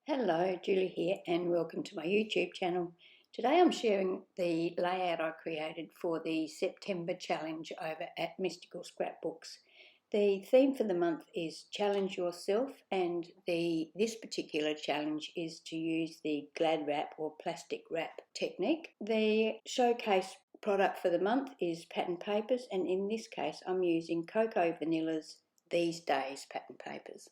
Hello, Julie here and welcome to my YouTube channel. Today I'm sharing the layout I created for the September challenge over at Mystical Scrapbooks. The theme for the month is Challenge Yourself, and this particular challenge is to use the Gladwrap or plastic wrap technique. The showcase product for the month is pattern papers, and in this case I'm using Cocoa Vanilla's These Days pattern papers.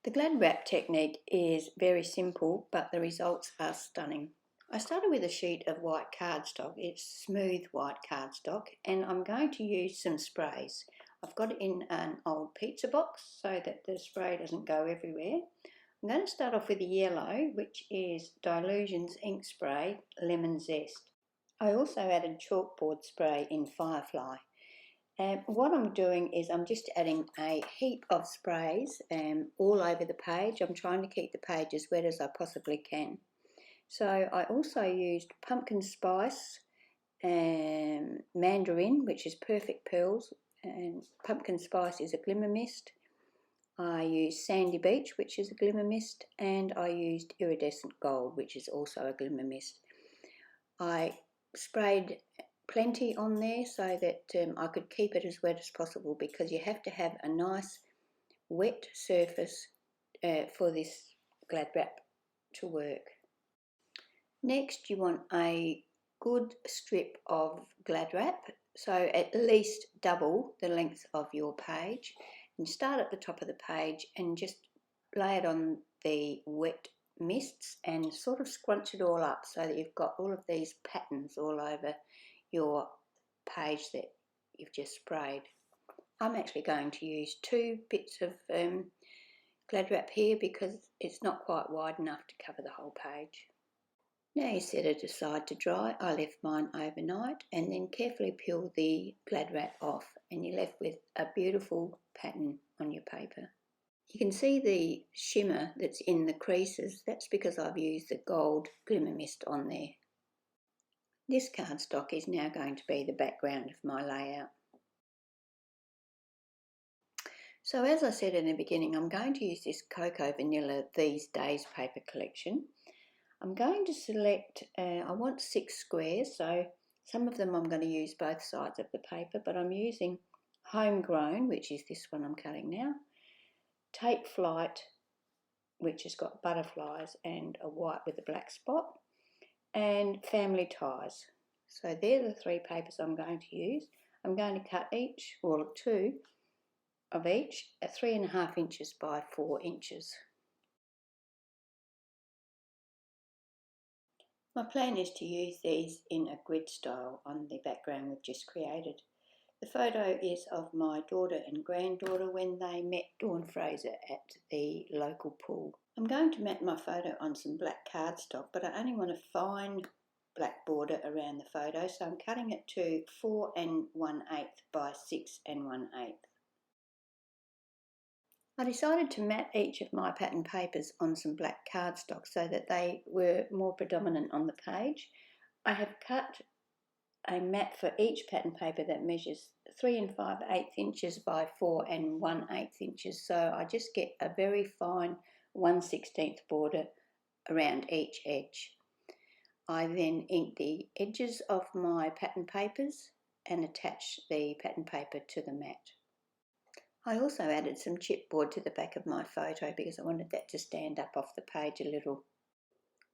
The Gladwrap technique is very simple, but the results are stunning. I started with a sheet of white cardstock. It's smooth white cardstock, and I'm going to use some sprays. I've got it in an old pizza box so that the spray doesn't go everywhere. I'm going to start off with the yellow, which is Dylusion's ink spray Lemon Zest. I also added chalkboard spray in Firefly. What I'm doing is I'm just adding a heap of sprays all over the page. I'm trying to keep the page as wet as I possibly can. So I also used pumpkin spice and mandarin, which is perfect pearls, and pumpkin spice is a glimmer mist. I used sandy beach, which is a glimmer mist, and I used iridescent gold, which is also a glimmer mist. I sprayed plenty on there so that I could keep it as wet as possible, because you have to have a nice wet surface for this Gladwrap to work. Next you want a good strip of Gladwrap, so at least double the length of your page, and start at the top of the page and just lay it on the wet mists and sort of scrunch it all up so that you've got all of these patterns all over your page that you've just sprayed. I'm actually going to use 2 bits of Gladwrap here because it's not quite wide enough to cover the whole page. Now you set it aside to dry. I left mine overnight and then carefully peel the Gladwrap off, and you're left with a beautiful pattern on your paper. You can see the shimmer that's in the creases. That's because I've used the gold glimmer mist on there. This cardstock is now going to be the background of my layout. So as I said in the beginning, I'm going to use this Cocoa Vanilla These Days paper collection. I'm going to select, I want 6 squares, so some of them I'm going to use both sides of the paper, but I'm using Homegrown, which is this one I'm cutting now, Take Flight, which has got butterflies and a white with a black spot, and Family Ties. So they're the 3 papers I'm going to use. I'm going to cut each, or 2 of each, at 3.5 inches by 4 inches. My plan is to use these in a grid style on the background we've just created. The photo is of my daughter and granddaughter when they met Dawn Fraser at the local pool. I'm going to mat my photo on some black cardstock, but I only want a fine black border around the photo, so I'm cutting it to 4 1/8 by 6 1/8. I decided to mat each of my pattern papers on some black cardstock so that they were more predominant on the page. I have cut a mat for each pattern paper that measures 3 5/8 inches by 4 1/8 inches, so I just get a very fine 1/16 border around each edge. I then ink the edges of my pattern papers and attach the pattern paper to the mat. I also added some chipboard to the back of my photo because I wanted that to stand up off the page a little.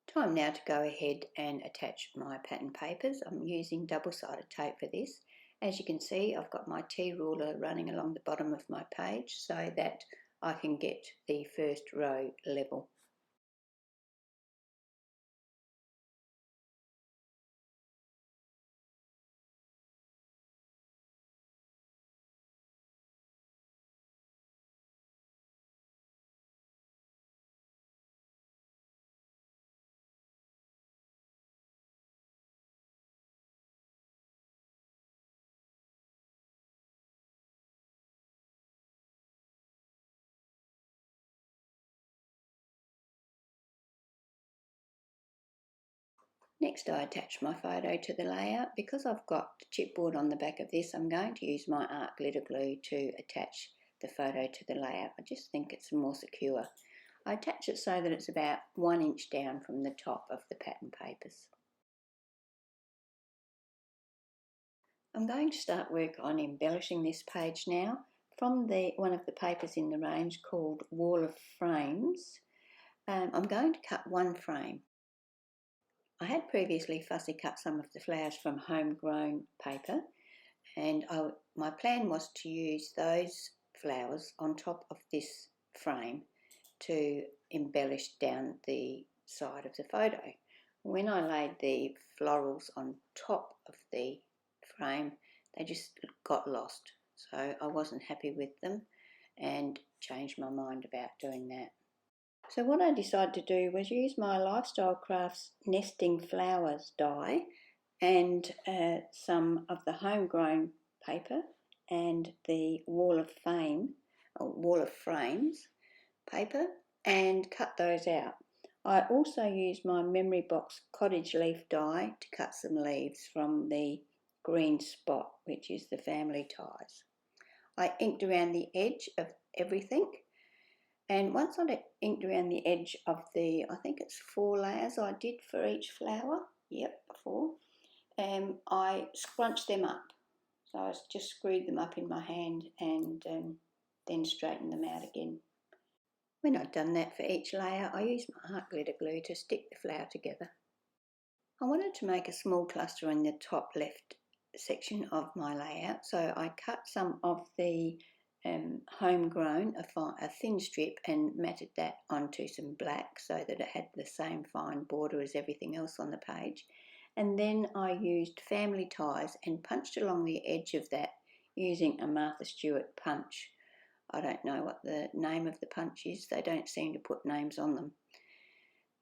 Time now to go ahead and attach my pattern papers. I'm using double-sided tape for this. As you can see, I've got my T-ruler running along the bottom of my page so that I can get the first row level. Next I attach my photo to the layout. Because I've got chipboard on the back of this, I'm going to use my art glitter glue to attach the photo to the layout. I just think it's more secure. I attach it so that it's about 1 inch down from the top of the pattern papers. I'm going to start work on embellishing this page now from one of the papers in the range called Wall of Frames. I'm going to cut one frame. I had previously fussy cut some of the flowers from homegrown paper, and my plan was to use those flowers on top of this frame to embellish down the side of the photo. When I laid the florals on top of the frame, they just got lost, so I wasn't happy with them and changed my mind about doing that. So what I decided to do was use my Lifestyle Crafts Nesting Flowers die and some of the homegrown paper and the Wall of Frames paper, and cut those out. I also used my Memory Box Cottage Leaf die to cut some leaves from the green spot, which is the family ties. I inked around the edge of everything, and once I inked around the edge of the, I think it's 4 layers I did for each flower, yep, 4, I scrunched them up. So I just screwed them up in my hand and then straightened them out again. When I'd done that for each layer, I used my art glitter glue to stick the flower together. I wanted to make a small cluster in the top left section of my layout, so I cut some of the homegrown, a thin strip, and matted that onto some black so that it had the same fine border as everything else on the page. And then I used family ties and punched along the edge of that using a Martha Stewart punch. I don't know what the name of the punch is, they don't seem to put names on them.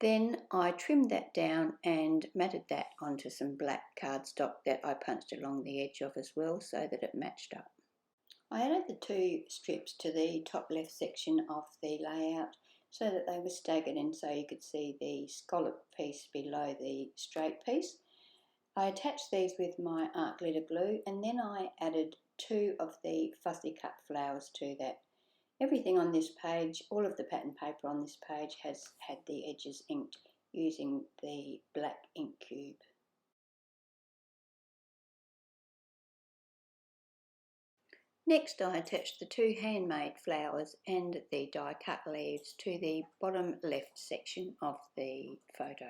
Then I trimmed that down and matted that onto some black cardstock that I punched along the edge of as well so that it matched up. I added the 2 strips to the top left section of the layout so that they were staggered in so you could see the scallop piece below the straight piece. I attached these with my art glitter glue, and then I added 2 of the fussy cut flowers to that. Everything on this page, all of the pattern paper on this page has had the edges inked using the black ink cube. Next I attached the 2 handmade flowers and the die cut leaves to the bottom left section of the photo.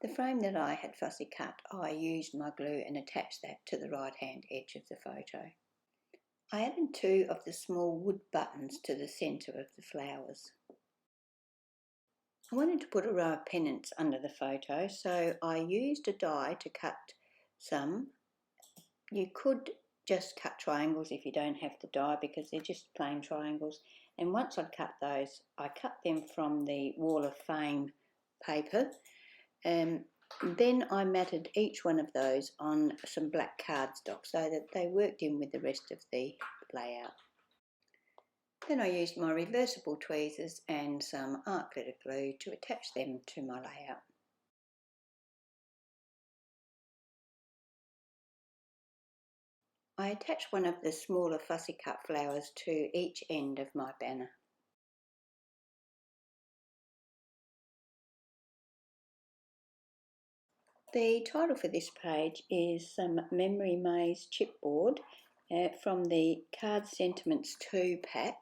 The frame that I had fussy cut, I used my glue and attached that to the right hand edge of the photo. I added 2 of the small wood buttons to the centre of the flowers. I wanted to put a row of pennants under the photo, so I used a die to cut some. You could just cut triangles if you don't have the die because they're just plain triangles. And once I'd cut those, I cut them from the Wall of Fame paper. Then I matted each one of those on some black cardstock so that they worked in with the rest of the layout. Then I used my reversible tweezers and some art glitter glue to attach them to my layout. I attached one of the smaller fussy cut flowers to each end of my banner. The title for this page is some Memory Maze Chipboard from the Card Sentiments 2 pack.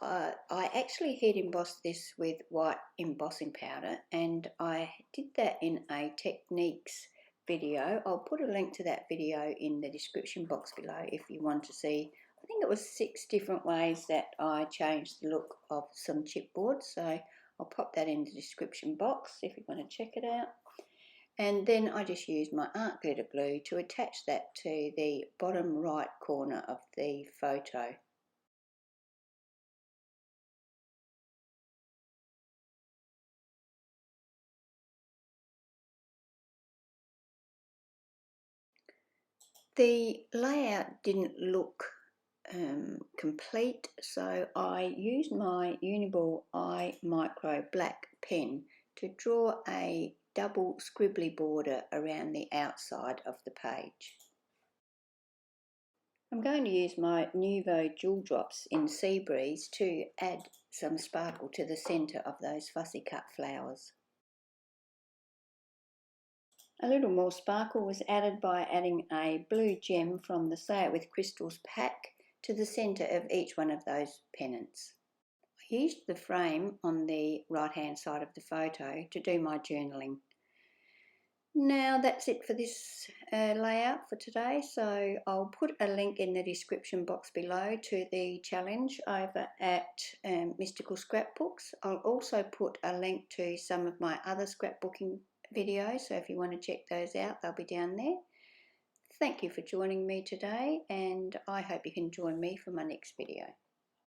I actually heat embossed this with white embossing powder, and I did that in a techniques video. I'll put a link to that video in the description box below if you want to see. I think it was 6 different ways that I changed the look of some chipboard, so I'll pop that in the description box if you want to check it out. And then I just used my art glitter glue to attach that to the bottom right corner of the photo. The layout didn't look complete, so I used my Uniball Eye Micro black pen to draw a double scribbly border around the outside of the page. I'm going to use my Nuvo jewel drops in Sea Breeze to add some sparkle to the centre of those fussy cut flowers. A little more sparkle was added by adding a blue gem from the Say It With Crystals pack to the centre of each one of those pennants. I used the frame on the right hand side of the photo to do my journaling. Now that's it for this layout for today, so I'll put a link in the description box below to the challenge over at Mystical Scrapbooks. I'll also put a link to some of my other scrapbooking videos, so if you want to check those out, they'll be down there. Thank you for joining me today, and I hope you can join me for my next video.